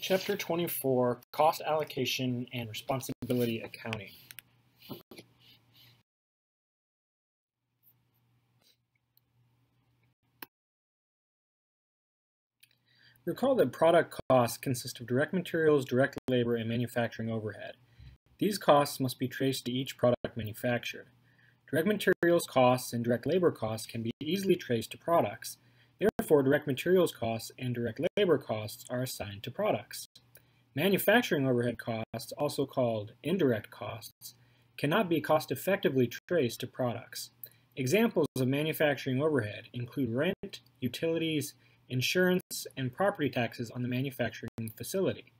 Chapter 24, Cost Allocation and Responsibility Accounting. Recall that product costs consist of direct materials, direct labor, and manufacturing overhead. These costs must be traced to each product manufactured. Direct materials costs and direct labor costs can be easily traced to products. Therefore, direct materials costs and direct labor costs are assigned to products. Manufacturing overhead costs, also called indirect costs, cannot be cost-effectively traced to products. Examples of manufacturing overhead include rent, utilities, insurance, and property taxes on the manufacturing facility,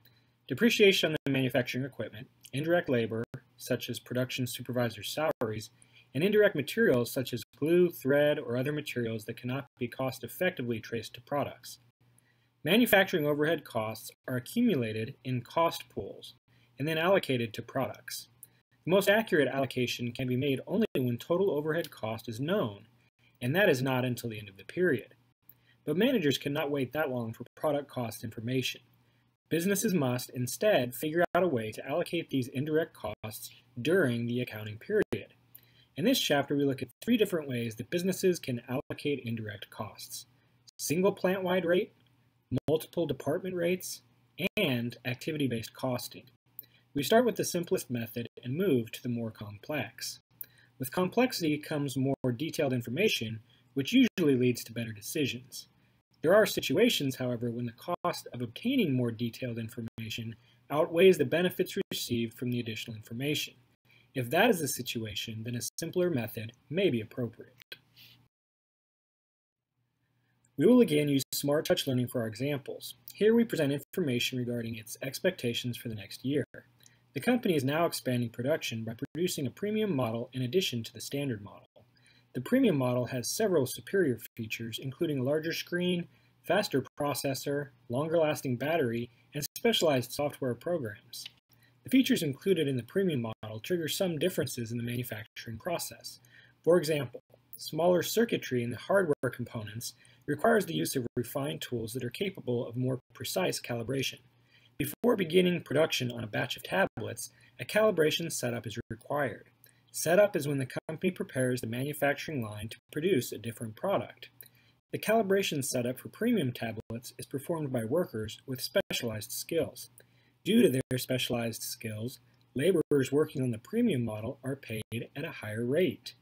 depreciation on the manufacturing equipment, indirect labor, such as production supervisors' salaries, and indirect materials such as glue, thread, or other materials that cannot be cost-effectively traced to products. Manufacturing overhead costs are accumulated in cost pools and then allocated to products. The most accurate allocation can be made only when total overhead cost is known, and that is not until the end of the period. But managers cannot wait that long for product cost information. Businesses must instead figure out a way to allocate these indirect costs during the accounting period. In this chapter, we look at 3 different ways that businesses can allocate indirect costs: single plant-wide rate, multiple department rates, and activity-based costing. We start with the simplest method and move to the more complex. With complexity comes more detailed information, which usually leads to better decisions. There are situations, however, when the cost of obtaining more detailed information outweighs the benefits received from the additional information. If that is the situation, then a simpler method may be appropriate. We will again use Smart Touch Learning for our examples. Here we present information regarding its expectations for the next year. The company is now expanding production by producing a premium model in addition to the standard model. The premium model has several superior features, including a larger screen, faster processor, longer-lasting battery, and specialized software programs. The features included in the premium model trigger some differences in the manufacturing process. For example, smaller circuitry in the hardware components requires the use of refined tools that are capable of more precise calibration. Before beginning production on a batch of tablets, a calibration setup is required. Setup is when the company prepares the manufacturing line to produce a different product. The calibration setup for premium tablets is performed by workers with specialized skills. Due to their specialized skills, laborers working on the premium model are paid at a higher rate.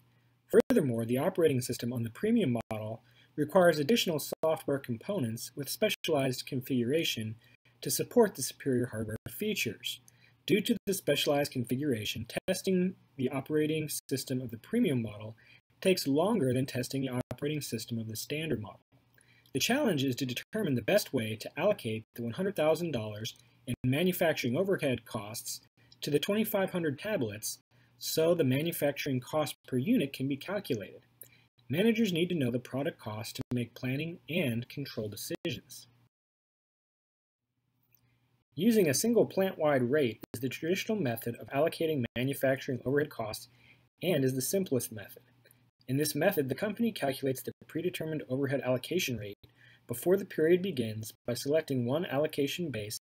Furthermore, the operating system on the premium model requires additional software components with specialized configuration to support the superior hardware features. Due to the specialized configuration, testing the operating system of the premium model takes longer than testing the operating system of the standard model. The challenge is to determine the best way to allocate the $100,000 in manufacturing overhead costs to the 2,500 tablets so the manufacturing cost per unit can be calculated. Managers need to know the product cost to make planning and control decisions. Using a single plant-wide rate is the traditional method of allocating manufacturing overhead costs and is the simplest method. In this method, the company calculates the predetermined overhead allocation rate before the period begins by selecting one allocation base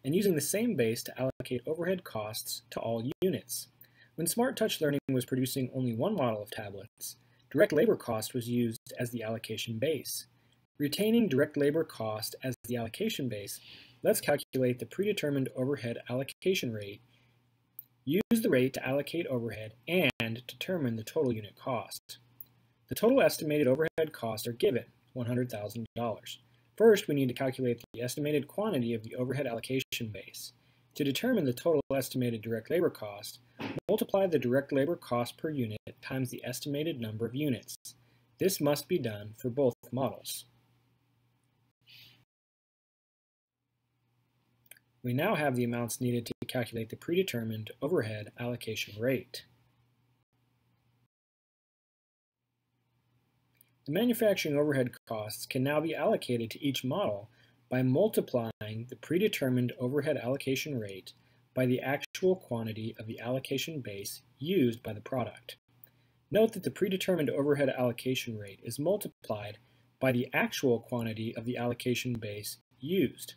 and using the same base to allocate overhead costs to all units. When Smart Touch Learning was producing only one model of tablets, direct labor cost was used as the allocation base. Retaining direct labor cost as the allocation base, let's calculate the predetermined overhead allocation rate, use the rate to allocate overhead, and determine the total unit cost. The total estimated overhead costs are given, $100,000. First, we need to calculate the estimated quantity of the overhead allocation base. To determine the total estimated direct labor cost, multiply the direct labor cost per unit times the estimated number of units. This must be done for both models. We now have the amounts needed to calculate the predetermined overhead allocation rate. The manufacturing overhead costs can now be allocated to each model by multiplying the predetermined overhead allocation rate by the actual quantity of the allocation base used by the product. Note that the predetermined overhead allocation rate is multiplied by the actual quantity of the allocation base used.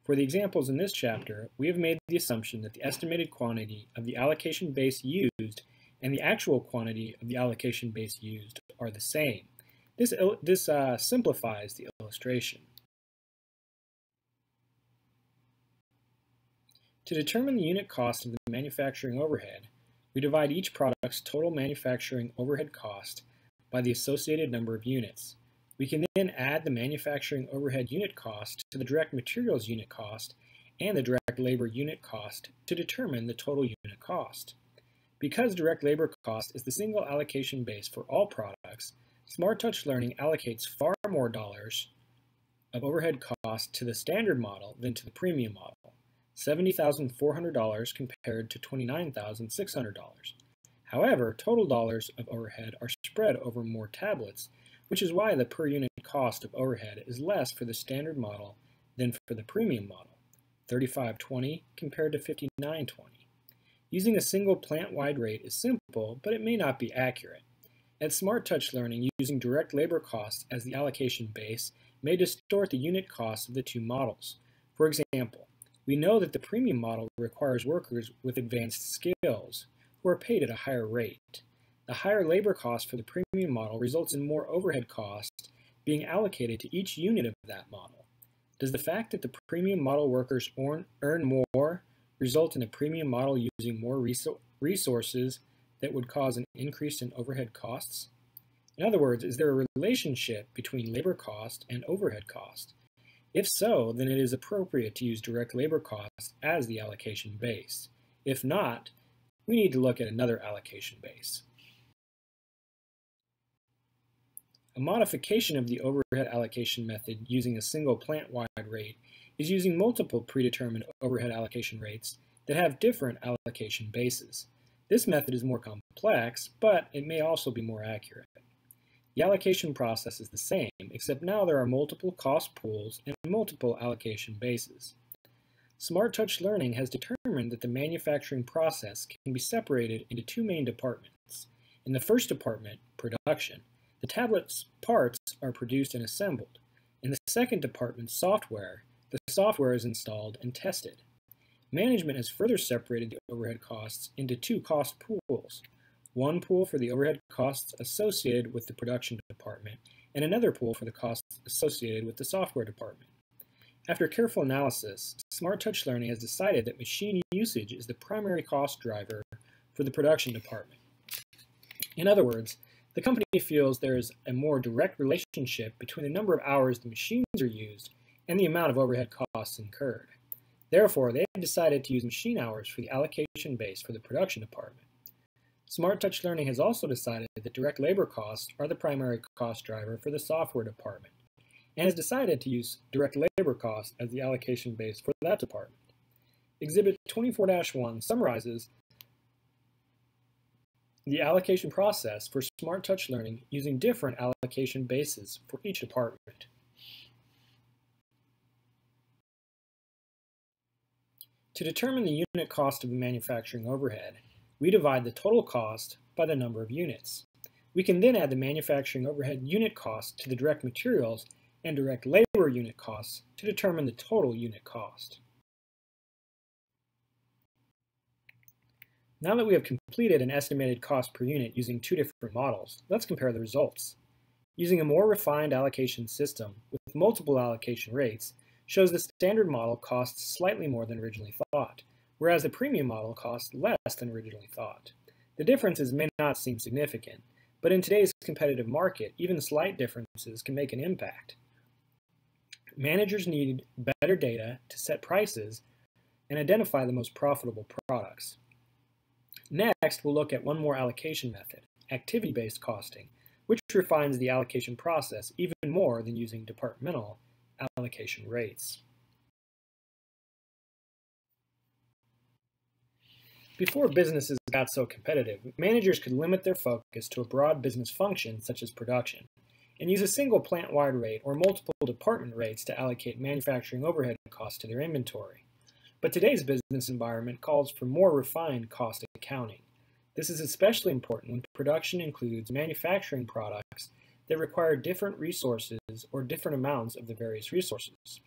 For the examples in this chapter, we have made the assumption that the estimated quantity of the allocation base used and the actual quantity of the allocation base used are the same. This simplifies the illustration. To determine the unit cost of the manufacturing overhead, we divide each product's total manufacturing overhead cost by the associated number of units. We can then add the manufacturing overhead unit cost to the direct materials unit cost and the direct labor unit cost to determine the total unit cost. Because direct labor cost is the single allocation base for all products, SmartTouch Learning allocates far more dollars of overhead cost to the standard model than to the premium model, $70,400 compared to $29,600. However, total dollars of overhead are spread over more tablets, which is why the per unit cost of overhead is less for the standard model than for the premium model, $35.20 compared to $59.20. Using a single plant-wide rate is simple, but it may not be accurate. At SmartTouch Learning, using direct labor costs as the allocation base may distort the unit costs of the two models. For example, we know that the premium model requires workers with advanced skills who are paid at a higher rate. The higher labor cost for the premium model results in more overhead costs being allocated to each unit of that model. Does the fact that the premium model workers earn more result in a premium model using more resources that would cause an increase in overhead costs? In other words, is there a relationship between labor cost and overhead cost? If so, then it is appropriate to use direct labor costs as the allocation base. If not, we need to look at another allocation base. A modification of the overhead allocation method using a single plant-wide rate is using multiple predetermined overhead allocation rates that have different allocation bases. This method is more complex, but it may also be more accurate. The allocation process is the same, except now there are multiple cost pools and multiple allocation bases. SmartTouch Learning has determined that the manufacturing process can be separated into two main departments. In the first department, production, the tablet's parts are produced and assembled. In the second department, software, the software is installed and tested. Management has further separated the overhead costs into two cost pools. One pool for the overhead costs associated with the production department, and another pool for the costs associated with the software department. After careful analysis, SmartTouch Learning has decided that machine usage is the primary cost driver for the production department. In other words, the company feels there is a more direct relationship between the number of hours the machines are used and the amount of overhead costs incurred. Therefore, they have decided to use machine hours for the allocation base for the production department. SmartTouch Learning has also decided that direct labor costs are the primary cost driver for the software department, and has decided to use direct labor costs as the allocation base for that department. Exhibit 24-1 summarizes the allocation process for SmartTouch Learning using different allocation bases for each department. To determine the unit cost of the manufacturing overhead, we divide the total cost by the number of units. We can then add the manufacturing overhead unit cost to the direct materials and direct labor unit costs to determine the total unit cost. Now that we have completed an estimated cost per unit using two different models, let's compare the results. Using a more refined allocation system with multiple allocation rates shows the standard model costs slightly more than originally thought, whereas the premium model costs less than originally thought. The differences may not seem significant, but in today's competitive market, even slight differences can make an impact. Managers need better data to set prices and identify the most profitable products. Next, we'll look at one more allocation method, activity-based costing, which refines the allocation process even more than using departmental allocation rates. Before businesses got so competitive, managers could limit their focus to a broad business function such as production, and use a single plant-wide rate or multiple department rates to allocate manufacturing overhead costs to their inventory. But today's business environment calls for more refined cost accounting. This is especially important when production includes manufacturing products that require different resources or different amounts of the various resources.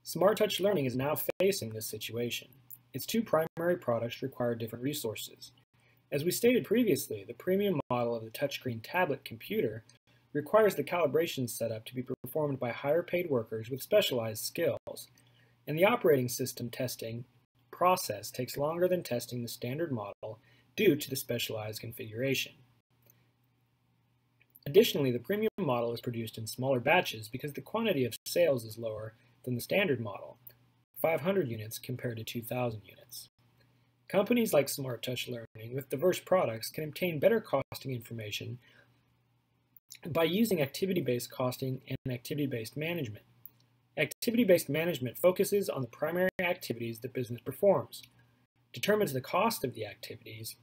Smart Touch Learning is now facing this situation. Its two primary products require different resources. As we stated previously, the premium model of the touchscreen tablet computer requires the calibration setup to be performed by higher paid workers with specialized skills, and the operating system testing process takes longer than testing the standard model due to the specialized configuration. Additionally, the premium model is produced in smaller batches because the quantity of sales is lower than the standard model, 500 units compared to 2,000 units. Companies like Smart Touch Learning with diverse products can obtain better costing information by using activity-based costing and activity-based management. Activity-based management focuses on the primary activities the business performs, determines the cost of the activities,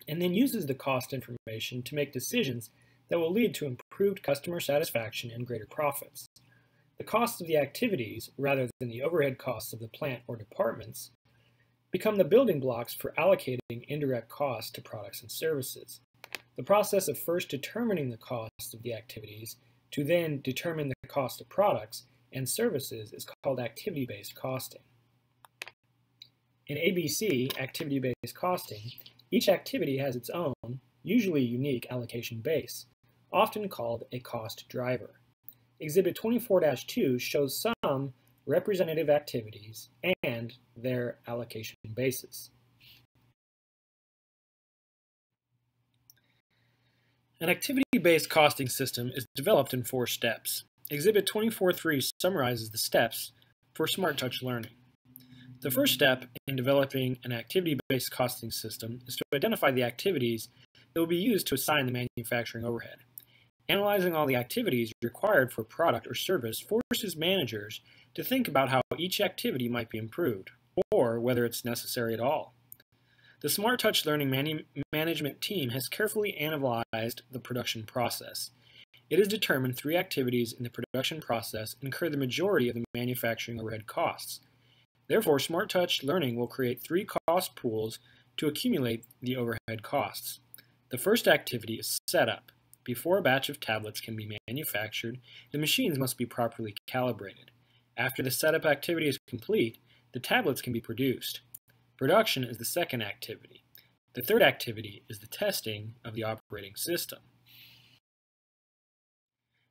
and then uses the cost information to make decisions that will lead to improved customer satisfaction and greater profits. The costs of the activities, rather than the overhead costs of the plant or departments, become the building blocks for allocating indirect costs to products and services. The process of first determining the cost of the activities to then determine the cost of products and services is called activity-based costing. In ABC, activity-based costing, each activity has its own, usually unique allocation base, often called a cost driver. Exhibit 24-2 shows some representative activities and their allocation basis. An activity-based costing system is developed in 4 steps. Exhibit 24-3 summarizes the steps for Smart Touch Learning. The first step in developing an activity-based costing system is to identify the activities that will be used to assign the manufacturing overhead. Analyzing all the activities required for a product or service forces managers to think about how each activity might be improved, or whether it's necessary at all. The Smart Touch Learning management team has carefully analyzed the production process. It has determined 3 activities in the production process incur the majority of the manufacturing overhead costs. Therefore, Smart Touch Learning will create 3 cost pools to accumulate the overhead costs. The first activity is setup. Before a batch of tablets can be manufactured, the machines must be properly calibrated. After the setup activity is complete, the tablets can be produced. Production is the second activity. The third activity is the testing of the operating system.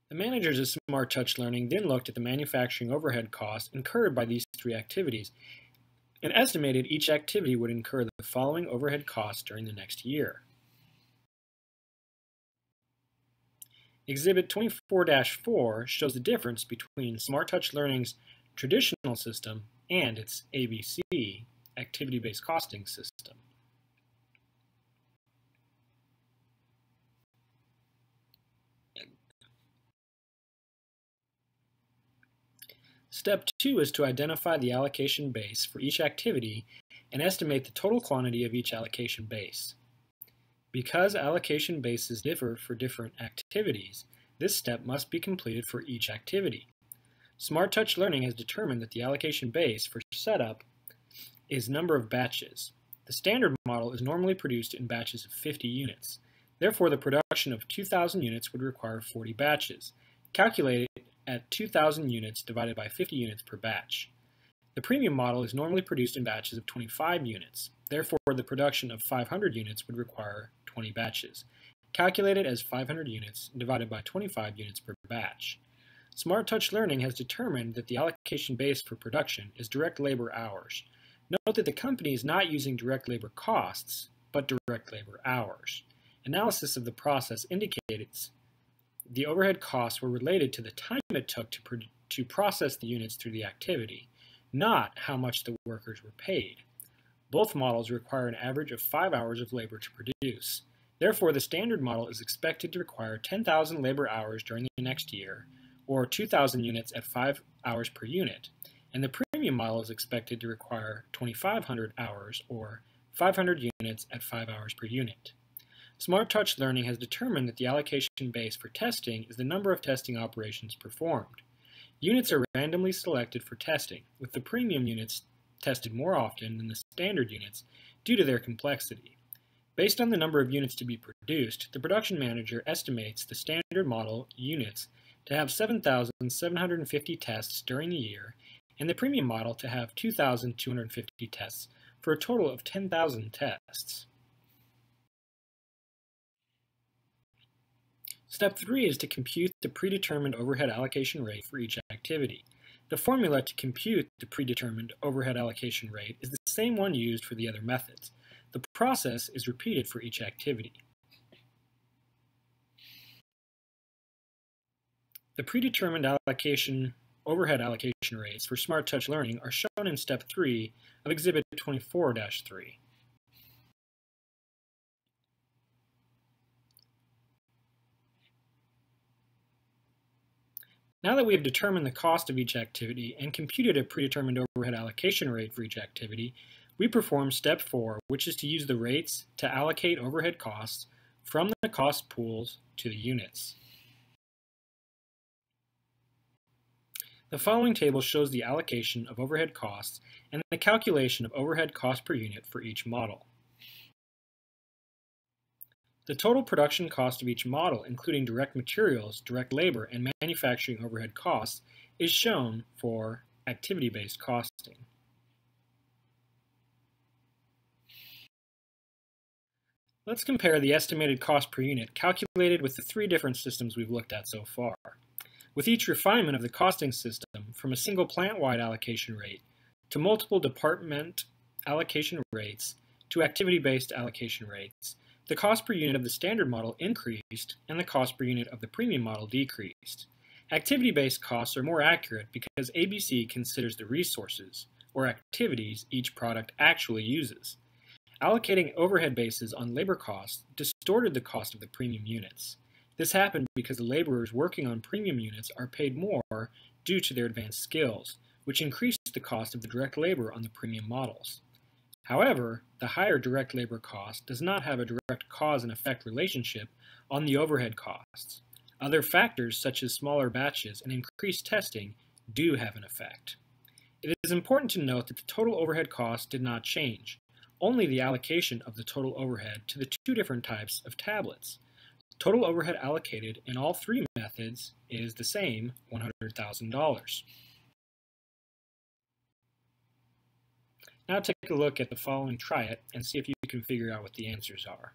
The managers of Smart Touch Learning then looked at the manufacturing overhead costs incurred by these 3 activities and estimated each activity would incur the following overhead costs during the next year. Exhibit 24-4 shows the difference between Smart Touch Learning's traditional system and its ABC, activity-based costing system. Step 2 is to identify the allocation base for each activity and estimate the total quantity of each allocation base. Because allocation bases differ for different activities, this step must be completed for each activity. Smart Touch Learning has determined that the allocation base for setup is number of batches. The standard model is normally produced in batches of 50 units. Therefore, the production of 2,000 units would require 40 batches, calculated at 2,000 units divided by 50 units per batch. The premium model is normally produced in batches of 25 units. Therefore, the production of 500 units would require 20 batches, calculated as 500 units divided by 25 units per batch. Smart Touch Learning has determined that the allocation base for production is direct labor hours. Note that the company is not using direct labor costs, but direct labor hours. Analysis of the process indicates the overhead costs were related to the time it took to process the units through the activity, not how much the workers were paid. Both models require an average of 5 hours of labor to produce. Therefore, the standard model is expected to require 10,000 labor hours during the next year, or 2,000 units at 5 hours per unit, and the premium model is expected to require 2,500 hours, or 500 units at 5 hours per unit. Smart Touch Learning has determined that the allocation base for testing is the number of testing operations performed. Units are randomly selected for testing, with the premium units tested more often than the standard units due to their complexity. Based on the number of units to be produced, the production manager estimates the standard model units to have 7,750 tests during the year and the premium model to have 2,250 tests for a total of 10,000 tests. Step 3 is to compute the predetermined overhead allocation rate for each activity. The formula to compute the predetermined overhead allocation rate is the same one used for the other methods. The process is repeated for each activity. The predetermined overhead allocation rates for Smart Touch Learning are shown in Step 3 of Exhibit 24-3. Now that we have determined the cost of each activity and computed a predetermined overhead allocation rate for each activity, we perform Step 4, which is to use the rates to allocate overhead costs from the cost pools to the units. The following table shows the allocation of overhead costs and the calculation of overhead cost per unit for each model. The total production cost of each model, including direct materials, direct labor, and manufacturing overhead costs, is shown for activity-based costing. Let's compare the estimated cost per unit calculated with the 3 different systems we've looked at so far. With each refinement of the costing system from a single plant-wide allocation rate to multiple department allocation rates to activity-based allocation rates, the cost per unit of the standard model increased and the cost per unit of the premium model decreased. Activity-based costs are more accurate because ABC considers the resources, or activities, each product actually uses. Allocating overhead bases on labor costs distorted the cost of the premium units. This happened because the laborers working on premium units are paid more due to their advanced skills, which increased the cost of the direct labor on the premium models. However, the higher direct labor cost does not have a direct cause and effect relationship on the overhead costs. Other factors such as smaller batches and increased testing do have an effect. It is important to note that the total overhead cost did not change, only the allocation of the total overhead to the 2 different types of tablets. Total overhead allocated in all 3 methods is the same, $100,000. Now take a look at the following try it and see if you can figure out what the answers are.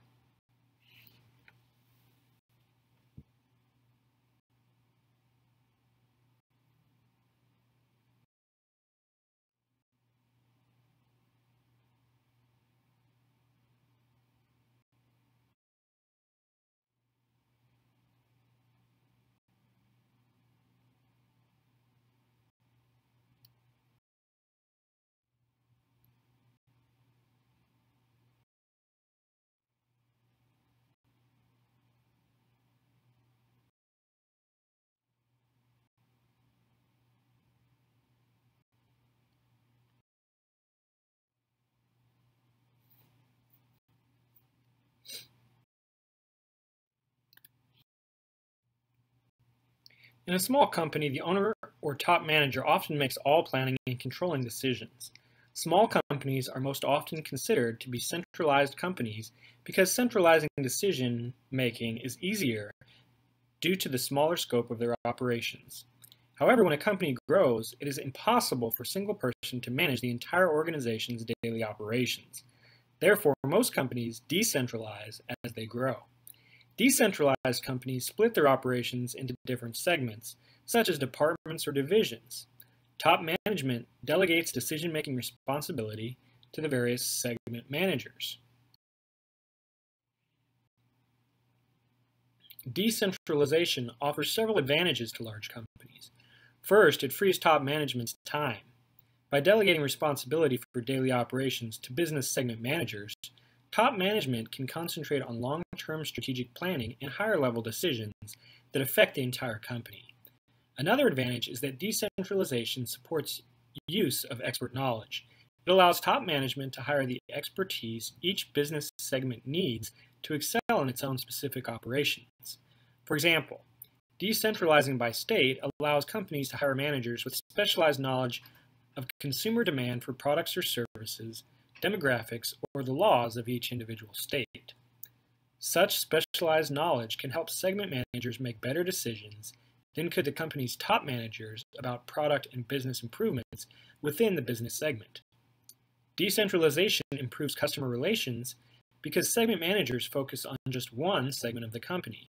In a small company, the owner or top manager often makes all planning and controlling decisions. Small companies are most often considered to be centralized companies because centralizing decision-making is easier due to the smaller scope of their operations. However, when a company grows, it is impossible for a single person to manage the entire organization's daily operations. Therefore, most companies decentralize as they grow. Decentralized companies split their operations into different segments, such as departments or divisions. Top management delegates decision-making responsibility to the various segment managers. Decentralization offers several advantages to large companies. First, it frees top management's time. By delegating responsibility for daily operations to business segment managers, top management can concentrate on long-term strategic planning and higher-level decisions that affect the entire company. Another advantage is that decentralization supports use of expert knowledge. It allows top management to hire the expertise each business segment needs to excel in its own specific operations. For example, decentralizing by state allows companies to hire managers with specialized knowledge of consumer demand for products or services, demographics, or the laws of each individual state. Such specialized knowledge can help segment managers make better decisions then could the company's top managers about product and business improvements within the business segment. Decentralization improves customer relations because segment managers focus on just one segment of the company.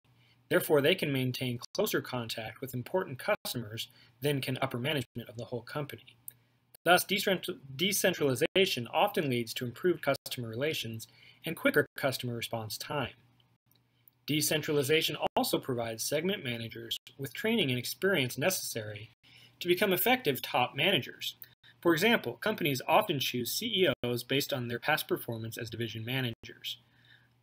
Therefore, they can maintain closer contact with important customers than can upper management of the whole company. Thus, decentralization often leads to improved customer relations and quicker customer response time. Decentralization also provides segment managers with training and experience necessary to become effective top managers. For example, companies often choose CEOs based on their past performance as division managers.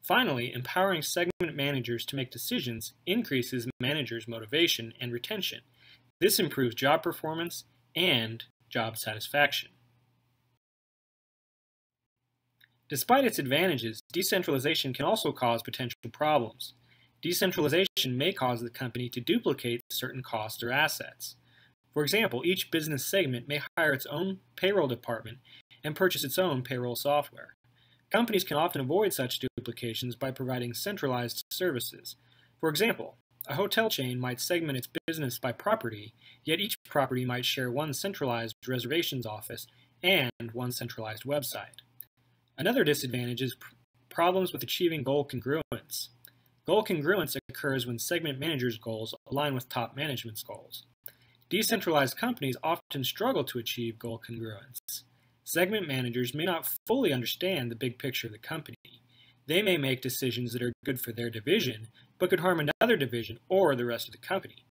Finally, empowering segment managers to make decisions increases managers' motivation and retention. This improves job performance and job satisfaction. Despite its advantages, decentralization can also cause potential problems. Decentralization may cause the company to duplicate certain costs or assets. For example, each business segment may hire its own payroll department and purchase its own payroll software. Companies can often avoid such duplications by providing centralized services. For example, a hotel chain might segment its business by property, yet each property might share one centralized reservations office and one centralized website. Another disadvantage is problems with achieving goal congruence. Goal congruence occurs when segment managers' goals align with top management's goals. Decentralized companies often struggle to achieve goal congruence. Segment managers may not fully understand the big picture of the company. They may make decisions that are good for their division, but could harm another division or the rest of the company.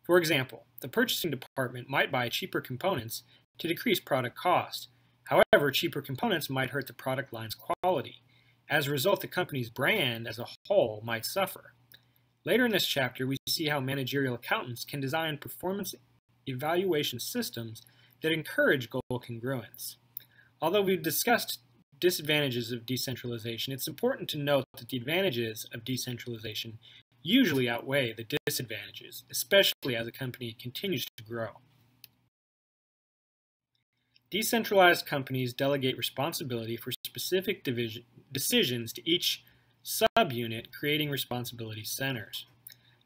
For example, the purchasing department might buy cheaper components to decrease product cost. However, cheaper components might hurt the product line's quality. As a result, the company's brand as a whole might suffer. Later in this chapter, we see how managerial accountants can design performance evaluation systems that encourage goal congruence. Although we've discussed disadvantages of decentralization, it's important to note that the advantages of decentralization usually outweigh the disadvantages, especially as a company continues to grow. Decentralized companies delegate responsibility for specific decisions to each subunit, creating responsibility centers.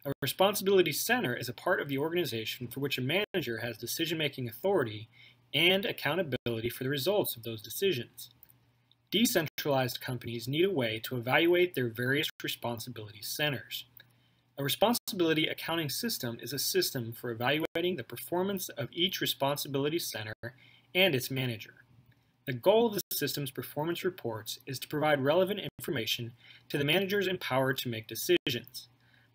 A responsibility center is a part of the organization for which a manager has decision-making authority and accountability for the results of those decisions. Decentralized companies need a way to evaluate their various responsibility centers. A responsibility accounting system is a system for evaluating the performance of each responsibility center and its manager. The goal of the system's performance reports is to provide relevant information to the managers empowered to make decisions.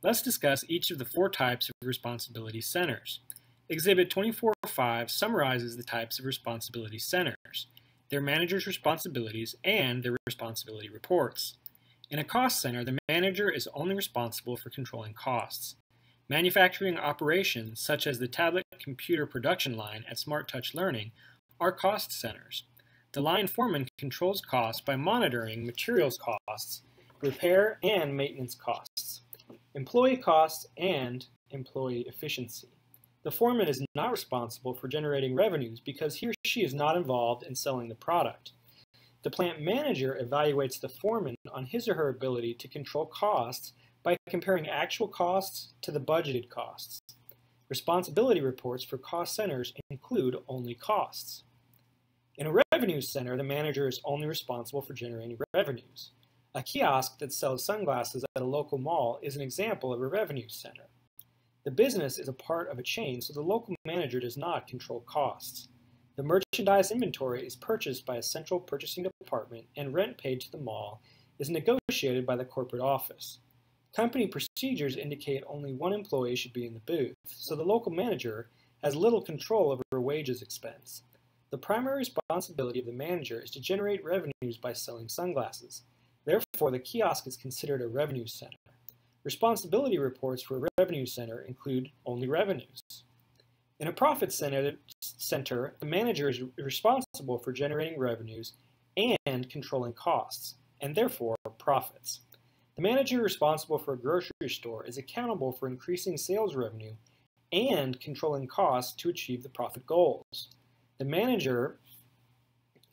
Let's discuss each of the 4 types of responsibility centers. Exhibit 24.5 summarizes the types of responsibility centers, their managers' responsibilities, and their responsibility reports. In a cost center, the manager is only responsible for controlling costs. Manufacturing operations, such as the tablet computer production line at Smart Touch Learning, are cost centers. The line foreman controls costs by monitoring materials costs, repair and maintenance costs, employee costs, and employee efficiency. The foreman is not responsible for generating revenues because he or she is not involved in selling the product. The plant manager evaluates the foreman on his or her ability to control costs by comparing actual costs to the budgeted costs. Responsibility reports for cost centers include only costs. In a revenue center, the manager is only responsible for generating revenues. A kiosk that sells sunglasses at a local mall is an example of a revenue center. The business is a part of a chain, so the local manager does not control costs. The merchandise inventory is purchased by a central purchasing department, and rent paid to the mall is negotiated by the corporate office. Company procedures indicate only one employee should be in the booth, so the local manager has little control over wages expense. The primary responsibility of the manager is to generate revenues by selling sunglasses. Therefore, the kiosk is considered a revenue center. Responsibility reports for a revenue center include only revenues. In a profit center, the manager is responsible for generating revenues and controlling costs, and therefore profits. The manager responsible for a grocery store is accountable for increasing sales revenue and controlling costs to achieve the profit goals. The manager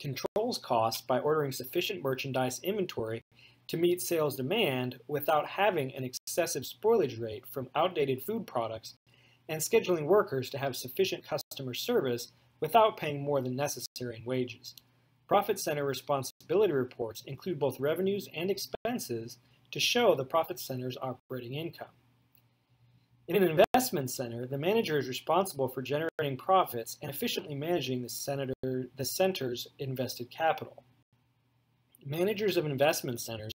controls costs by ordering sufficient merchandise inventory to meet sales demand without having an excessive spoilage rate from outdated food products and scheduling workers to have sufficient customer service without paying more than necessary in wages. Profit center responsibility reports include both revenues and expenses to show the profit center's operating income. In an investment center, the manager is responsible for generating profits and efficiently managing the center's invested capital. Managers of investment centers,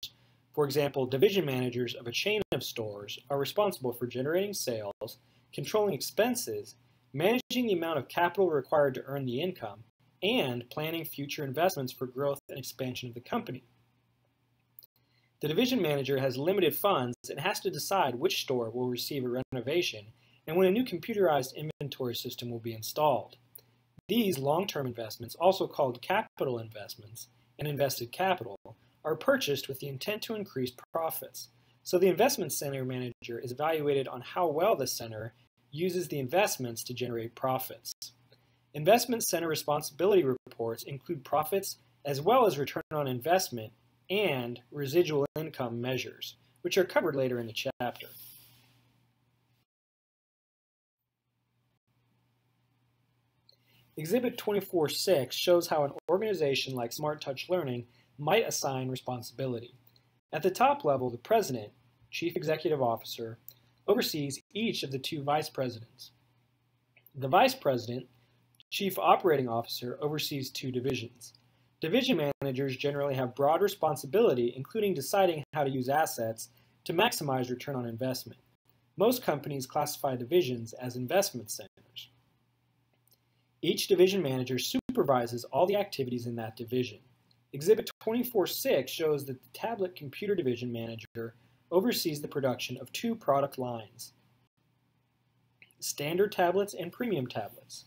for example, division managers of a chain of stores, are responsible for generating sales, controlling expenses, managing the amount of capital required to earn the income, and planning future investments for growth and expansion of the company. The division manager has limited funds and has to decide which store will receive a renovation and when a new computerized inventory system will be installed. These long-term investments, also called capital investments and invested capital, are purchased with the intent to increase profits. So the investment center manager is evaluated on how well the center uses the investments to generate profits. Investment center responsibility reports include profits as well as return on investment and residual income measures, which are covered later in the chapter. Exhibit 24.6 shows how an organization like Smart Touch Learning might assign responsibility. At the top level, the president, chief executive officer, oversees each of the two vice presidents. The vice president, chief operating officer, oversees two divisions. Division managers generally have broad responsibility, including deciding how to use assets to maximize return on investment. Most companies classify divisions as investment centers. Each division manager supervises all the activities in that division. Exhibit 24.6 shows that the tablet computer division manager oversees the production of two product lines, standard tablets and premium tablets.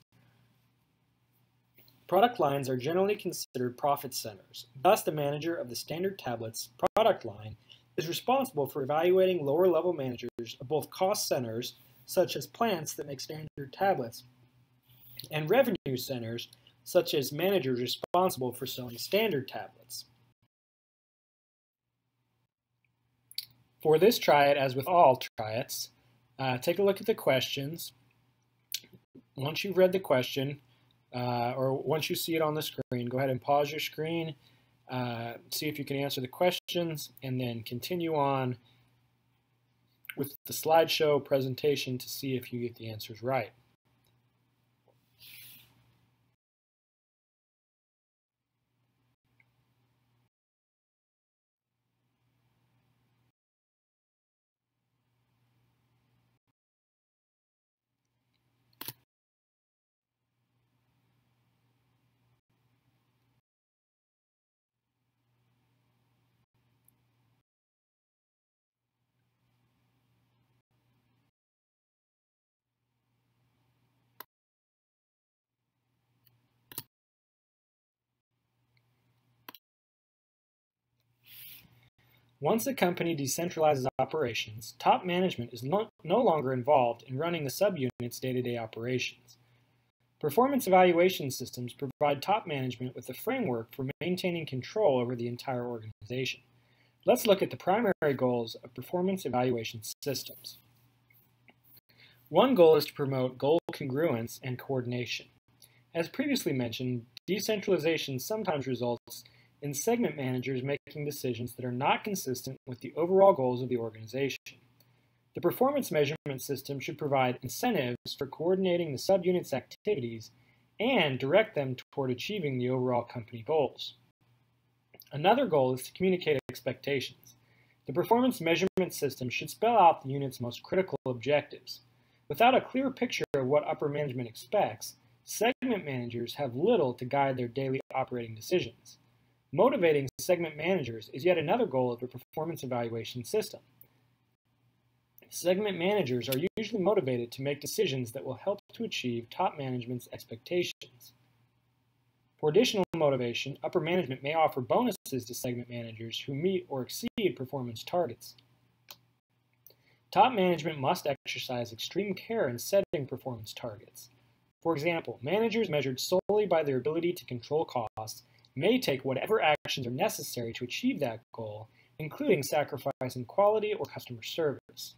Product lines are generally considered profit centers. Thus, the manager of the standard tablets product line is responsible for evaluating lower-level managers of both cost centers, such as plants that make standard tablets, and revenue centers, such as managers responsible for selling standard tablets. For this triad, as with all triads, take a look at the questions. Once you've read the question, or once you see it on the screen, go ahead and pause your screen, see if you can answer the questions, and then continue on with the slideshow presentation to see if you get the answers right. Once a company decentralizes operations, top management is no longer involved in running the subunit's day-to-day operations. Performance evaluation systems provide top management with a framework for maintaining control over the entire organization. Let's look at the primary goals of performance evaluation systems. One goal is to promote goal congruence and coordination. As previously mentioned, decentralization sometimes results in segment managers making decisions that are not consistent with the overall goals of the organization. The performance measurement system should provide incentives for coordinating the subunit's activities and direct them toward achieving the overall company goals. Another goal is to communicate expectations. The performance measurement system should spell out the unit's most critical objectives. Without a clear picture of what upper management expects, segment managers have little to guide their daily operating decisions. Motivating segment managers is yet another goal of the performance evaluation system. Segment managers are usually motivated to make decisions that will help to achieve top management's expectations. For additional motivation, upper management may offer bonuses to segment managers who meet or exceed performance targets. Top management must exercise extreme care in setting performance targets. For example, managers measured solely by their ability to control costs may take whatever actions are necessary to achieve that goal, including sacrificing quality or customer service.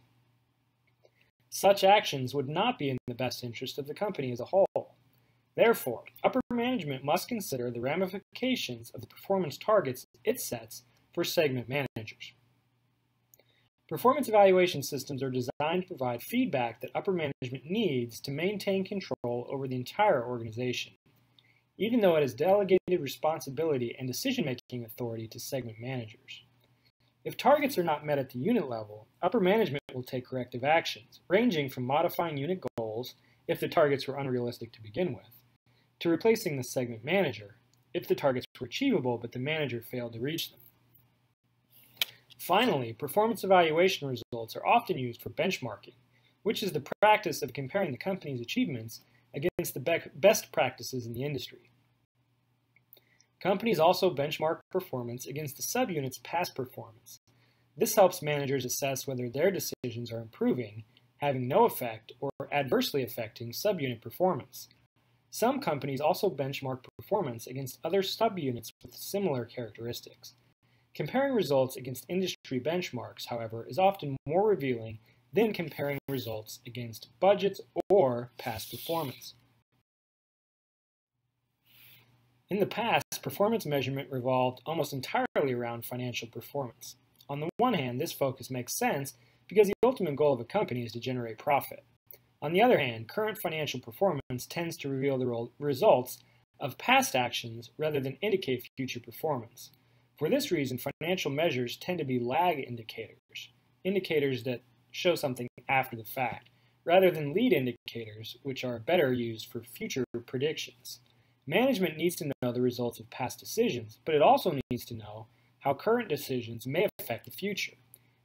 Such actions would not be in the best interest of the company as a whole. Therefore, upper management must consider the ramifications of the performance targets it sets for segment managers. Performance evaluation systems are designed to provide feedback that upper management needs to maintain control over the entire organization, even though it has delegated responsibility and decision-making authority to segment managers. If targets are not met at the unit level, upper management will take corrective actions, ranging from modifying unit goals if the targets were unrealistic to begin with, to replacing the segment manager if the targets were achievable but the manager failed to reach them. Finally, performance evaluation results are often used for benchmarking, which is the practice of comparing the company's achievements against the best practices in the industry. Companies also benchmark performance against the subunit's past performance. This helps managers assess whether their decisions are improving, having no effect, or adversely affecting subunit performance. Some companies also benchmark performance against other subunits with similar characteristics. Comparing results against industry benchmarks, however, is often more revealing than comparing results against budgets or past performance. In the past, performance measurement revolved almost entirely around financial performance. On the one hand, this focus makes sense because the ultimate goal of a company is to generate profit. On the other hand, current financial performance tends to reveal the results of past actions rather than indicate future performance. For this reason, financial measures tend to be lag indicators, indicators that show something after the fact, rather than lead indicators, which are better used for future predictions. Management needs to know the results of past decisions, but it also needs to know how current decisions may affect the future.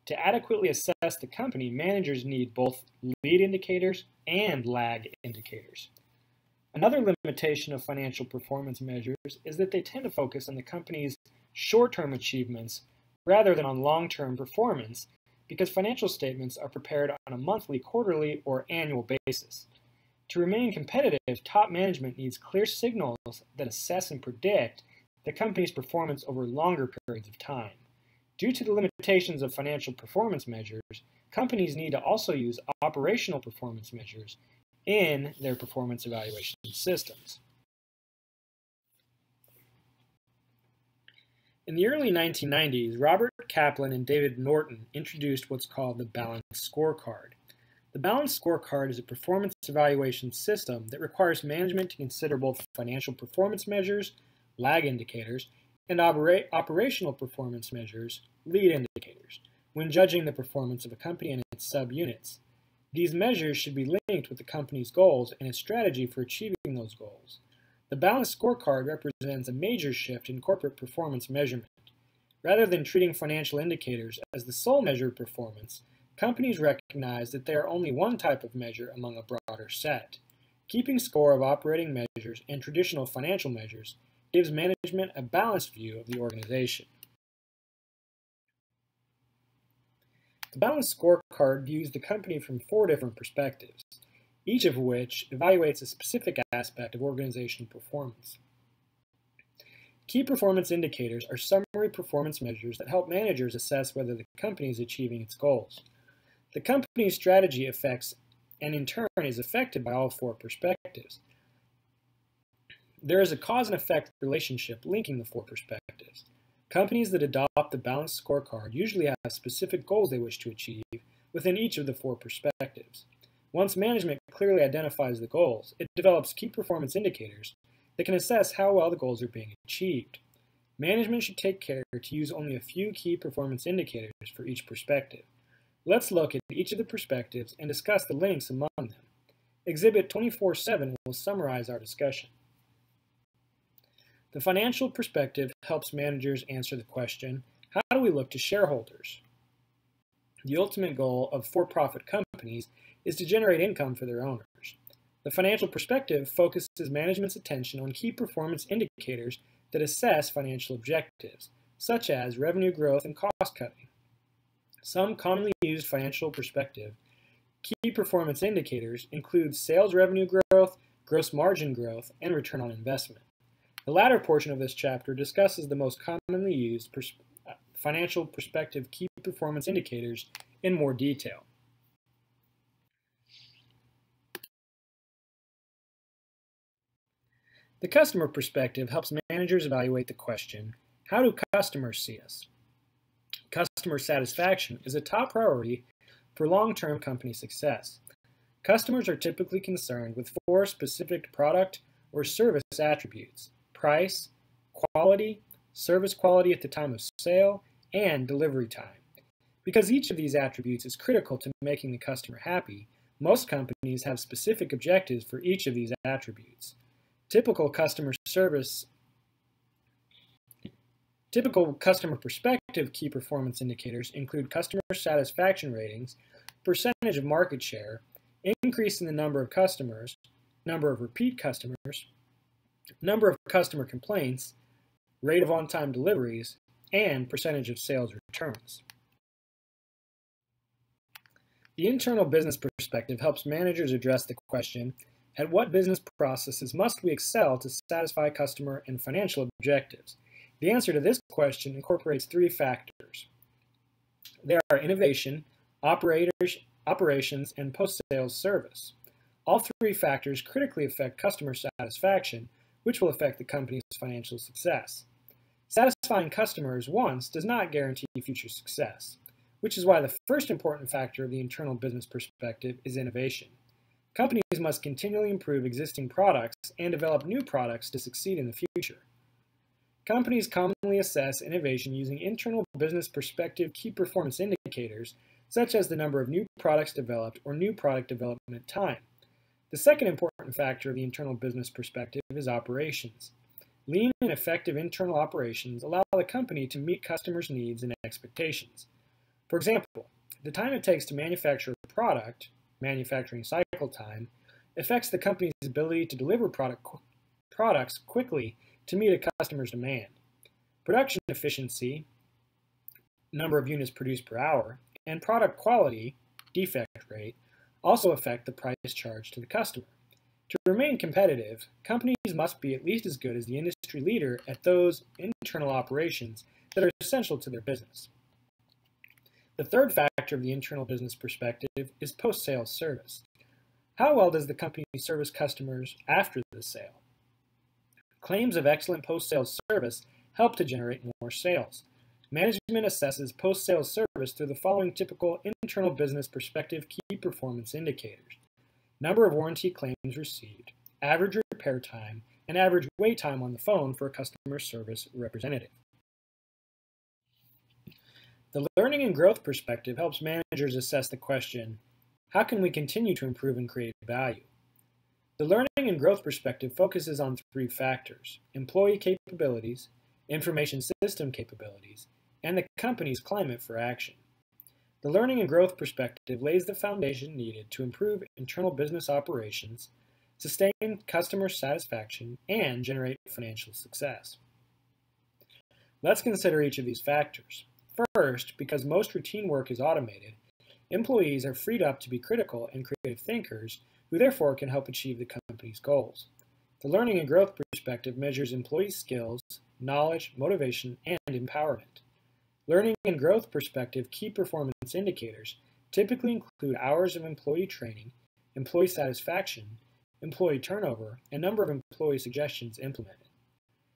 To adequately assess the company, managers need both lead indicators and lag indicators. Another limitation of financial performance measures is that they tend to focus on the company's short-term achievements rather than on long-term performance, because financial statements are prepared on a monthly, quarterly, or annual basis. To remain competitive, top management needs clear signals that assess and predict the company's performance over longer periods of time. Due to the limitations of financial performance measures, companies need to also use operational performance measures in their performance evaluation systems. In the early 1990s, Robert Kaplan and David Norton introduced what's called the Balanced Scorecard. The Balanced Scorecard is a performance evaluation system that requires management to consider both financial performance measures, lag indicators, and operational performance measures, lead indicators, when judging the performance of a company and its subunits. These measures should be linked with the company's goals and its strategy for achieving those goals. The Balanced Scorecard represents a major shift in corporate performance measurement. Rather than treating financial indicators as the sole measure of performance, companies recognize that they are only one type of measure among a broader set. Keeping score of operating measures and traditional financial measures gives management a balanced view of the organization. The Balanced Scorecard views the company from 4 different perspectives, each of which evaluates a specific aspect of organizational performance. Key performance indicators are summary performance measures that help managers assess whether the company is achieving its goals. The company's strategy affects and in turn is affected by all 4 perspectives. There is a cause and effect relationship linking the 4 perspectives. Companies that adopt the Balanced Scorecard usually have specific goals they wish to achieve within each of the 4 perspectives. Once management clearly identifies the goals, it develops key performance indicators that can assess how well the goals are being achieved. Management should take care to use only a few key performance indicators for each perspective. Let's look at each of the perspectives and discuss the links among them. Exhibit 24/7 will summarize our discussion. The financial perspective helps managers answer the question, how do we look to shareholders? The ultimate goal of for-profit companies is to generate income for their owners. The financial perspective focuses management's attention on key performance indicators that assess financial objectives, such as revenue growth and cost cutting. Some commonly used financial perspective key performance indicators include sales revenue growth, gross margin growth, and return on investment. The latter portion of this chapter discusses the most commonly used financial perspective key performance indicators in more detail. The customer perspective helps managers evaluate the question, how do customers see us? Customer satisfaction is a top priority for long-term company success. Customers are typically concerned with four specific product or service attributes: price, quality, service quality at the time of sale, and delivery time. Because each of these attributes is critical to making the customer happy, most companies have specific objectives for each of these attributes. Typical customer perspective key performance indicators include customer satisfaction ratings, percentage of market share, increase in the number of customers, number of repeat customers, number of customer complaints, rate of on-time deliveries, and percentage of sales returns. The internal business perspective helps managers address the question, at what business processes must we excel to satisfy customer and financial objectives? The answer to this question incorporates three factors. They are innovation, operations, and post-sales service. All three factors critically affect customer satisfaction, which will affect the company's financial success. Satisfying customers once does not guarantee future success, which is why the first important factor of the internal business perspective is innovation. Companies must continually improve existing products and develop new products to succeed in the future. Companies commonly assess innovation using internal business perspective key performance indicators, such as the number of new products developed or new product development time. The second important factor of the internal business perspective is operations. Lean and effective internal operations allow the company to meet customers' needs and expectations. For example, the time it takes to manufacture a product, manufacturing cycle time, affects the company's ability to deliver products quickly to meet a customer's demand. Production efficiency, number of units produced per hour, and product quality, defect rate, also affect the price charged to the customer. To remain competitive, companies must be at least as good as the industry leader at those internal operations that are essential to their business. The third factor of the internal business perspective is post-sales service. How well does the company service customers after the sale? Claims of excellent post-sales service help to generate more sales. Management assesses post-sales service through the following typical internal business perspective key performance indicators: number of warranty claims received, average repair time, and average wait time on the phone for a customer service representative. The learning and growth perspective helps managers assess the question, how can we continue to improve and create value? The learning and growth perspective focuses on three factors: employee capabilities, information system capabilities, and the company's climate for action. The learning and growth perspective lays the foundation needed to improve internal business operations, sustain customer satisfaction, and generate financial success. Let's consider each of these factors. First, because most routine work is automated, employees are freed up to be critical and creative thinkers who therefore can help achieve the company's goals. The learning and growth perspective measures employee skills, knowledge, motivation, and empowerment. Learning and growth perspective key performance indicators typically include hours of employee training, employee satisfaction, employee turnover, and number of employee suggestions implemented.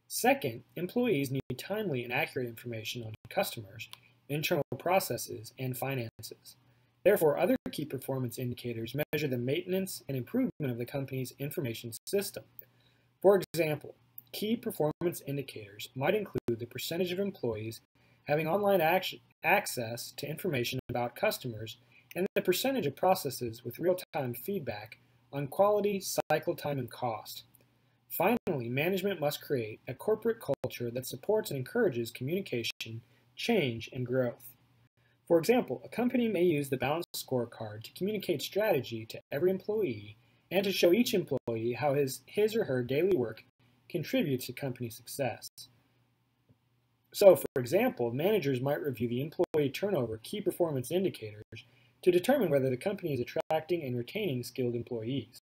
Second, employees need timely and accurate information on customers, internal processes, and finances. Therefore, other key performance indicators measure the maintenance and improvement of the company's information system. For example, key performance indicators might include the percentage of employees having online access to information about customers and the percentage of processes with real-time feedback on quality, cycle time, and cost. Finally, management must create a corporate culture that supports and encourages communication, change, and growth. For example, a company may use the balanced scorecard to communicate strategy to every employee and to show each employee how his or her daily work contributes to company success. So, for example, managers might review the employee turnover key performance indicators to determine whether the company is attracting and retaining skilled employees.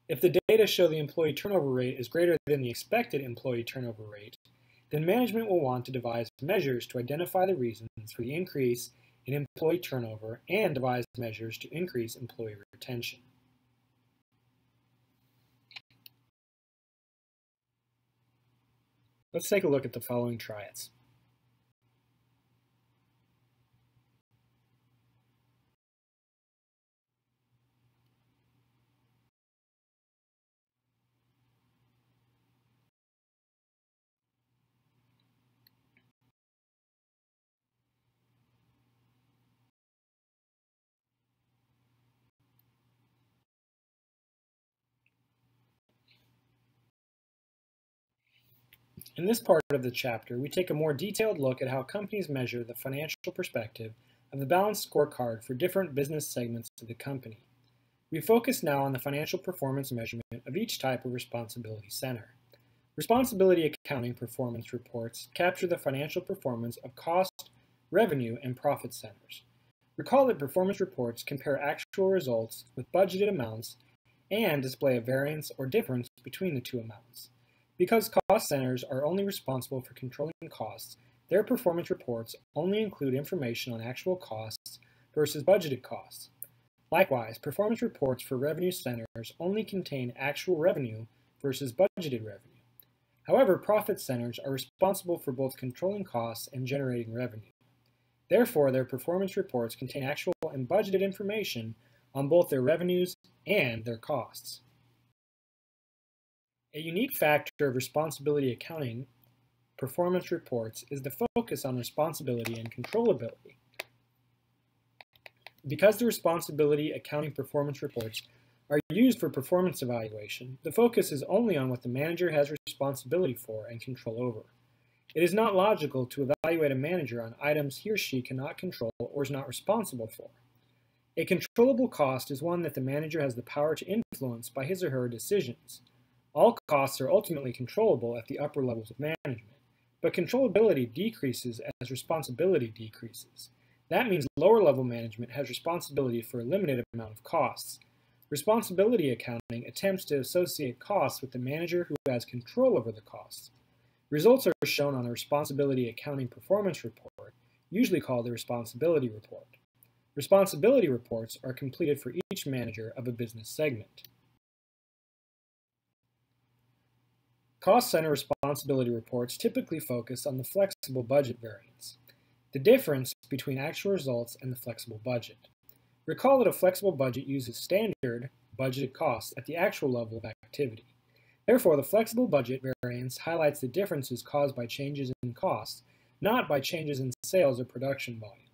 If the data show the employee turnover rate is greater than the expected employee turnover rate, then management will want to devise measures to identify the reasons for the increase in employee turnover and devise measures to increase employee retention. Let's take a look at the following triads. In this part of the chapter, we take a more detailed look at how companies measure the financial perspective of the balanced scorecard for different business segments of the company. We focus now on the financial performance measurement of each type of responsibility center. Responsibility accounting performance reports capture the financial performance of cost, revenue, and profit centers. Recall that performance reports compare actual results with budgeted amounts and display a variance or difference between the two amounts. Because cost centers are only responsible for controlling costs, their performance reports only include information on actual costs versus budgeted costs. Likewise, performance reports for revenue centers only contain actual revenue versus budgeted revenue. However, profit centers are responsible for both controlling costs and generating revenue. Therefore, their performance reports contain actual and budgeted information on both their revenues and their costs. A unique factor of responsibility accounting performance reports is the focus on responsibility and controllability. Because the responsibility accounting performance reports are used for performance evaluation, the focus is only on what the manager has responsibility for and control over. It is not logical to evaluate a manager on items he or she cannot control or is not responsible for. A controllable cost is one that the manager has the power to influence by his or her decisions. All costs are ultimately controllable at the upper levels of management, but controllability decreases as responsibility decreases. That means lower level management has responsibility for a limited amount of costs. Responsibility accounting attempts to associate costs with the manager who has control over the costs. Results are shown on a responsibility accounting performance report, usually called the responsibility report. Responsibility reports are completed for each manager of a business segment. Cost center responsibility reports typically focus on the flexible budget variance, the difference between actual results and the flexible budget. Recall that a flexible budget uses standard budgeted costs at the actual level of activity. Therefore, the flexible budget variance highlights the differences caused by changes in costs, not by changes in sales or production volume.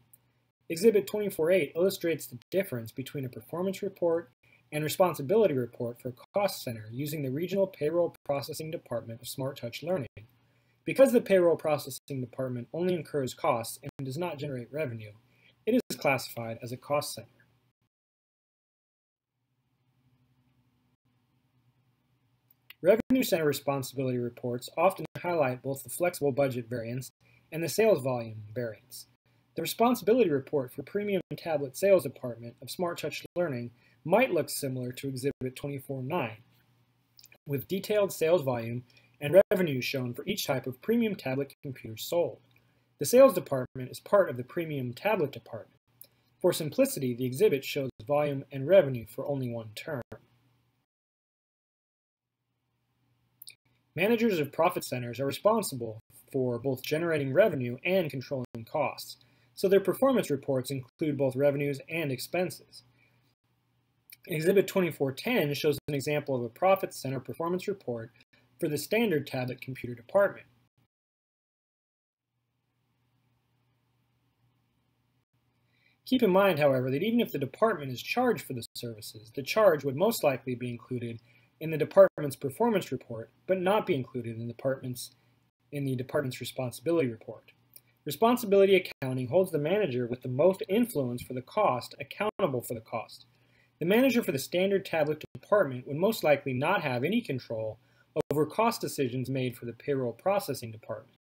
Exhibit 24.8 illustrates the difference between a performance report and responsibility report for a cost center using the Regional Payroll Processing Department of Smart Touch Learning. Because the Payroll Processing Department only incurs costs and does not generate revenue, it is classified as a cost center. Revenue center responsibility reports often highlight both the flexible budget variance and the sales volume variance. The responsibility report for Premium Tablet Sales Department of Smart Touch Learning might look similar to Exhibit 24.9, with detailed sales volume and revenue shown for each type of premium tablet computer sold. The sales department is part of the Premium Tablet Department. For simplicity, the exhibit shows volume and revenue for only one term. Managers of profit centers are responsible for both generating revenue and controlling costs, so their performance reports include both revenues and expenses. Exhibit 24.10 shows an example of a profit center performance report for the standard tablet computer department. Keep in mind, however, that even if the department is charged for the services, the charge would most likely be included in the department's performance report, but not be included in the department's responsibility report. Responsibility accounting holds the manager with the most influence for the cost accountable for the cost. The manager for the standard tablet department would most likely not have any control over cost decisions made for the payroll processing department.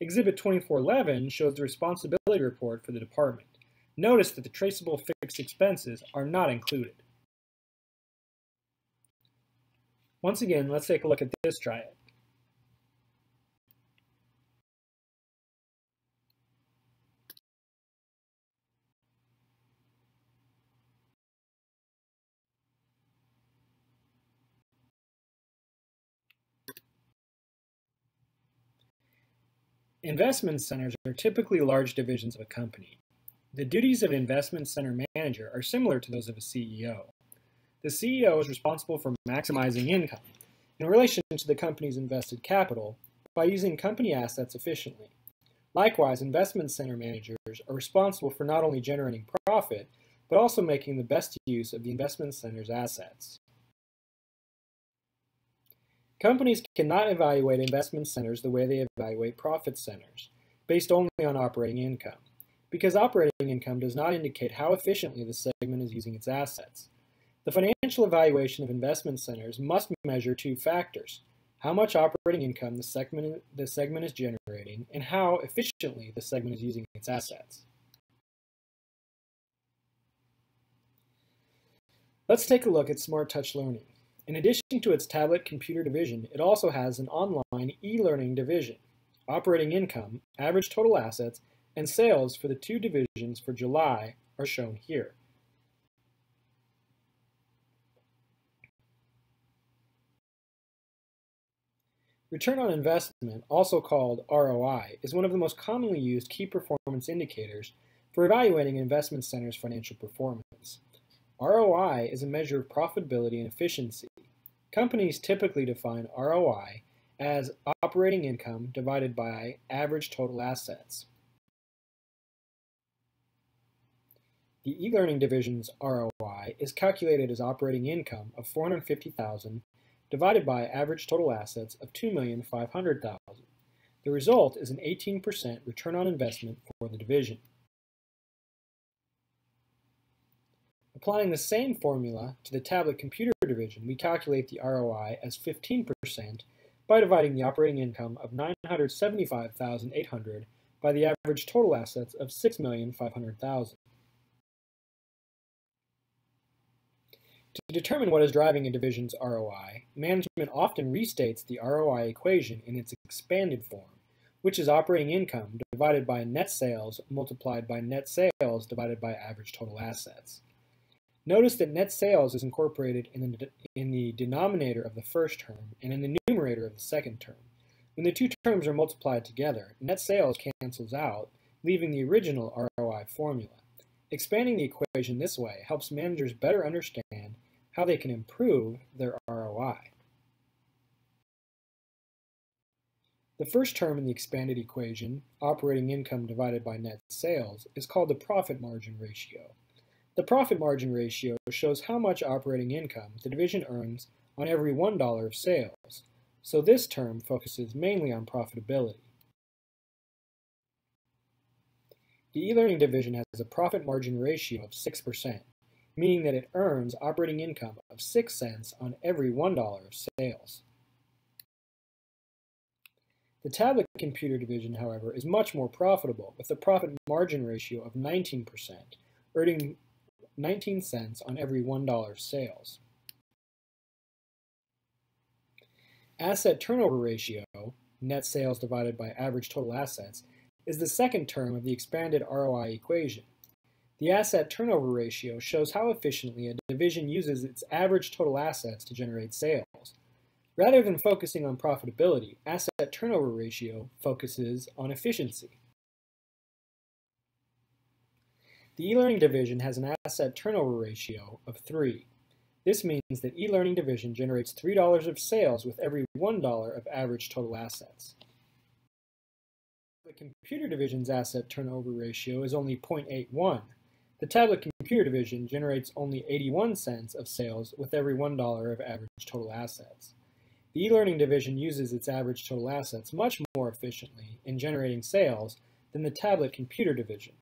Exhibit 24.11 shows the responsibility report for the department. Notice that the traceable fixed expenses are not included. Once again, let's take a look at this triad. Investment centers are typically large divisions of a company. The duties of an investment center manager are similar to those of a CEO. The CEO is responsible for maximizing income in relation to the company's invested capital by using company assets efficiently. Likewise, investment center managers are responsible for not only generating profit, but also making the best use of the investment center's assets. Companies cannot evaluate investment centers the way they evaluate profit centers, based only on operating income, because operating income does not indicate how efficiently the segment is using its assets. The financial evaluation of investment centers must measure two factors: how much operating income the segment is generating, and how efficiently the segment is using its assets. Let's take a look at Smart Touch Learning. In addition to its tablet computer division, it also has an online e-learning division. Operating income, average total assets, and sales for the two divisions for July are shown here. Return on investment, also called ROI, is one of the most commonly used key performance indicators for evaluating an investment center's financial performance. ROI is a measure of profitability and efficiency. Companies typically define ROI as operating income divided by average total assets. The e-learning division's ROI is calculated as operating income of $450,000 divided by average total assets of $2,500,000. The result is an 18% return on investment for the division. Applying the same formula to the tablet computer division, we calculate the ROI as 15% by dividing the operating income of $975,800 by the average total assets of $6,500,000. To determine what is driving a division's ROI, management often restates the ROI equation in its expanded form, which is operating income divided by net sales multiplied by net sales divided by average total assets. Notice that net sales is incorporated in the denominator of the first term and in the numerator of the second term. When the two terms are multiplied together, net sales cancels out, leaving the original ROI formula. Expanding the equation this way helps managers better understand how they can improve their ROI. The first term in the expanded equation, operating income divided by net sales, is called the profit margin ratio. The profit margin ratio shows how much operating income the division earns on every $1 of sales, so this term focuses mainly on profitability. The e-learning division has a profit margin ratio of 6%, meaning that it earns operating income of 6 cents on every $1 of sales. The tablet computer division, however, is much more profitable, with a profit margin ratio of 19%, earning 19 cents on every $1 sales. Asset turnover ratio, net sales divided by average total assets, is the second term of the expanded ROI equation. The asset turnover ratio shows how efficiently a division uses its average total assets to generate sales. Rather than focusing on profitability, asset turnover ratio focuses on efficiency. The e-learning division has an asset turnover ratio of 3. This means that e-learning division generates $3 of sales with every $1 of average total assets. The computer division's asset turnover ratio is only 0.81. The tablet computer division generates only 81 cents of sales with every $1 of average total assets. The e-learning division uses its average total assets much more efficiently in generating sales than the tablet computer division.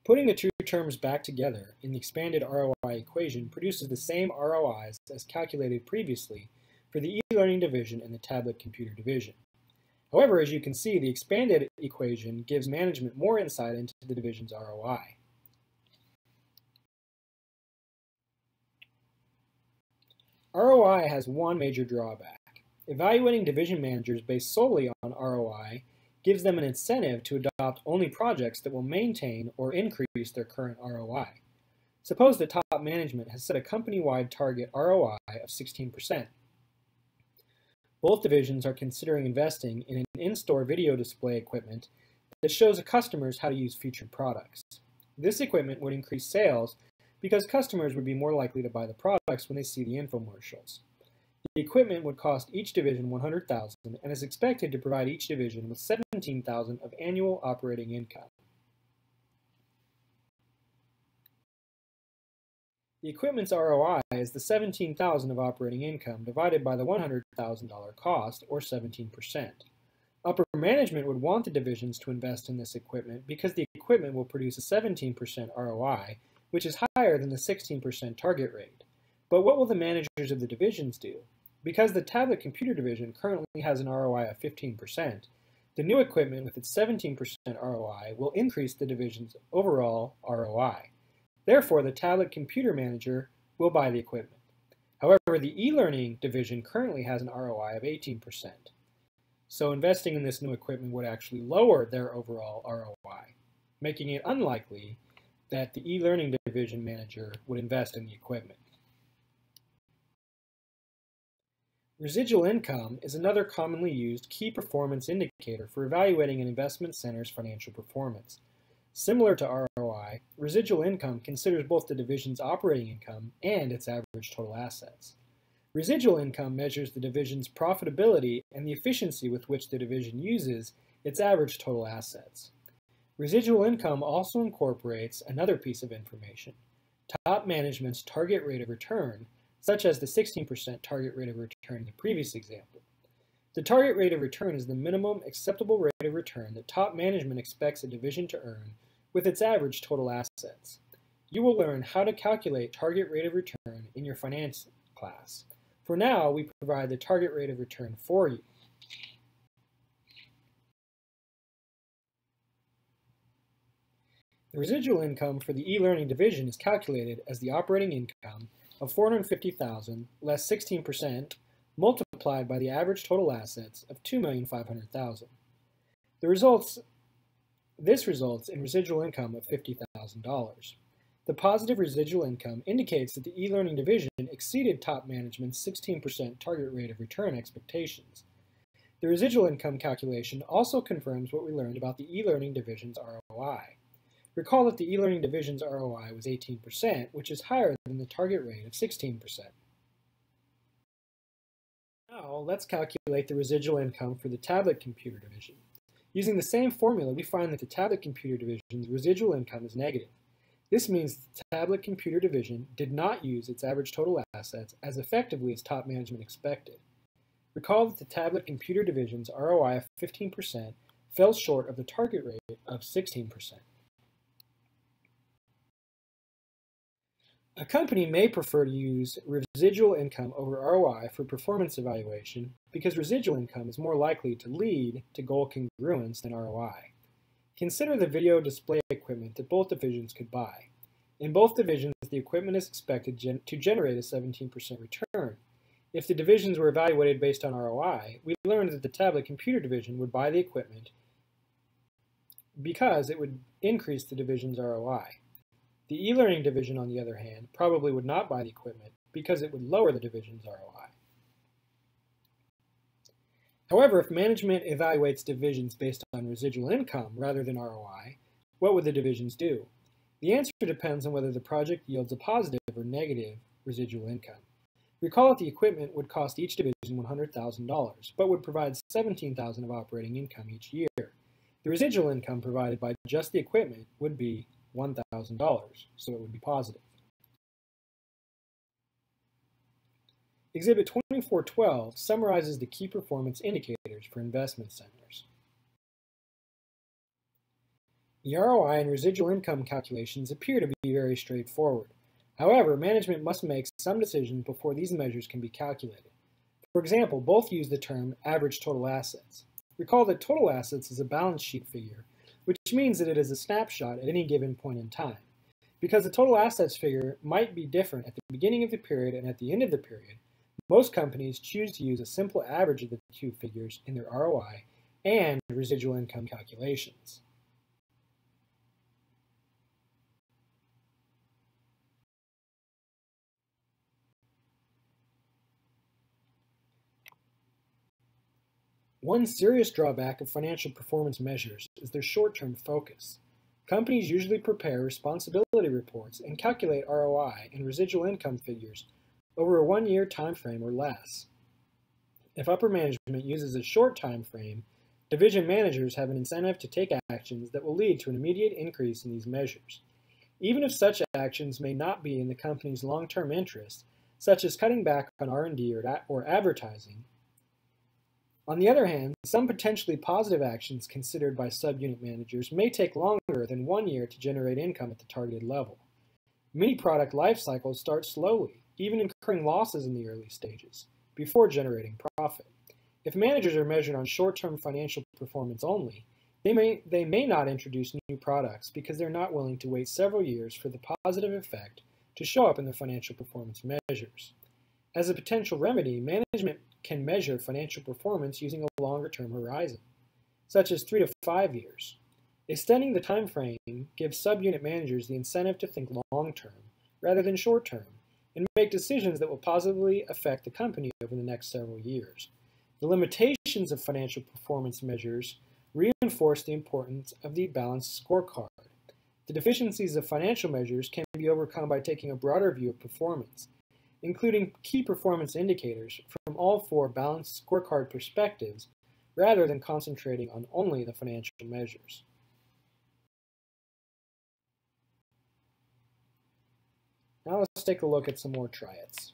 Putting the two terms back together in the expanded ROI equation produces the same ROIs as calculated previously for the e-learning division and the tablet computer division. However, as you can see, the expanded equation gives management more insight into the division's ROI. ROI has one major drawback. Evaluating division managers based solely on ROI gives them an incentive to adopt only projects that will maintain or increase their current ROI. Suppose that top management has set a company-wide target ROI of 16%. Both divisions are considering investing in an in-store video display equipment that shows customers how to use featured products. This equipment would increase sales because customers would be more likely to buy the products when they see the infomercials. The equipment would cost each division $100,000 and is expected to provide each division with $17,000 of annual operating income. The equipment's ROI is the $17,000 of operating income divided by the $100,000 cost, or 17%. Upper management would want the divisions to invest in this equipment because the equipment will produce a 17% ROI, which is higher than the 16% target rate. But what will the managers of the divisions do? Because the tablet computer division currently has an ROI of 15%, the new equipment with its 17% ROI will increase the division's overall ROI. Therefore, the tablet computer manager will buy the equipment. However, the e-learning division currently has an ROI of 18%. So investing in this new equipment would actually lower their overall ROI, making it unlikely that the e-learning division manager would invest in the equipment. Residual income is another commonly used key performance indicator for evaluating an investment center's financial performance. Similar to ROI, residual income considers both the division's operating income and its average total assets. Residual income measures the division's profitability and the efficiency with which the division uses its average total assets. Residual income also incorporates another piece of information: top management's target rate of return, such as the 16% target rate of return in the previous example. The target rate of return is the minimum acceptable rate of return that top management expects a division to earn with its average total assets. You will learn how to calculate target rate of return in your finance class. For now, we provide the target rate of return for you. The residual income for the e-learning division is calculated as the operating income of $450,000 less 16% multiplied by the average total assets of $2,500,000. This results in residual income of $50,000. The positive residual income indicates that the e-learning division exceeded top management's 16% target rate of return expectations. The residual income calculation also confirms what we learned about the e-learning division's ROI. Recall that the e-learning division's ROI was 18%, which is higher than the target rate of 16%. Now, let's calculate the residual income for the tablet computer division. Using the same formula, we find that the tablet computer division's residual income is negative. This means that the tablet computer division did not use its average total assets as effectively as top management expected. Recall that the tablet computer division's ROI of 15% fell short of the target rate of 16%. A company may prefer to use residual income over ROI for performance evaluation because residual income is more likely to lead to goal congruence than ROI. Consider the video display equipment that both divisions could buy. In both divisions, the equipment is expected to generate a 17% return. If the divisions were evaluated based on ROI, we learned that the tablet computer division would buy the equipment because it would increase the division's ROI. The e-learning division, on the other hand, probably would not buy the equipment because it would lower the division's ROI. However, if management evaluates divisions based on residual income rather than ROI, what would the divisions do? The answer depends on whether the project yields a positive or negative residual income. Recall that the equipment would cost each division $100,000, but would provide $17,000 of operating income each year. The residual income provided by just the equipment would be $1,000, so it would be positive. Exhibit 2412 summarizes the key performance indicators for investment centers. The ROI and residual income calculations appear to be very straightforward. However, management must make some decisions before these measures can be calculated. For example, both use the term average total assets. Recall that total assets is a balance sheet figure, which means that it is a snapshot at any given point in time. Because the total assets figure might be different at the beginning of the period and at the end of the period, most companies choose to use a simple average of the two figures in their ROI and residual income calculations. One serious drawback of financial performance measures is their short-term focus. Companies usually prepare responsibility reports and calculate ROI and residual income figures over a one-year time frame or less. If upper management uses a short time frame, division managers have an incentive to take actions that will lead to an immediate increase in these measures. Even if such actions may not be in the company's long-term interest, such as cutting back on R&D or advertising. On the other hand, some potentially positive actions considered by subunit managers may take longer than 1 year to generate income at the targeted level. Many product life cycles start slowly, even incurring losses in the early stages, before generating profit. If managers are measured on short-term financial performance only, they may not introduce new products because they're not willing to wait several years for the positive effect to show up in their financial performance measures. As a potential remedy, management can measure financial performance using a longer-term horizon, such as 3 to 5 years. Extending the time frame gives subunit managers the incentive to think long-term rather than short-term and make decisions that will positively affect the company over the next several years. The limitations of financial performance measures reinforce the importance of the balanced scorecard. The deficiencies of financial measures can be overcome by taking a broader view of performance, including key performance indicators from all 4 balanced scorecard perspectives, rather than concentrating on only the financial measures. Now let's take a look at some more triads.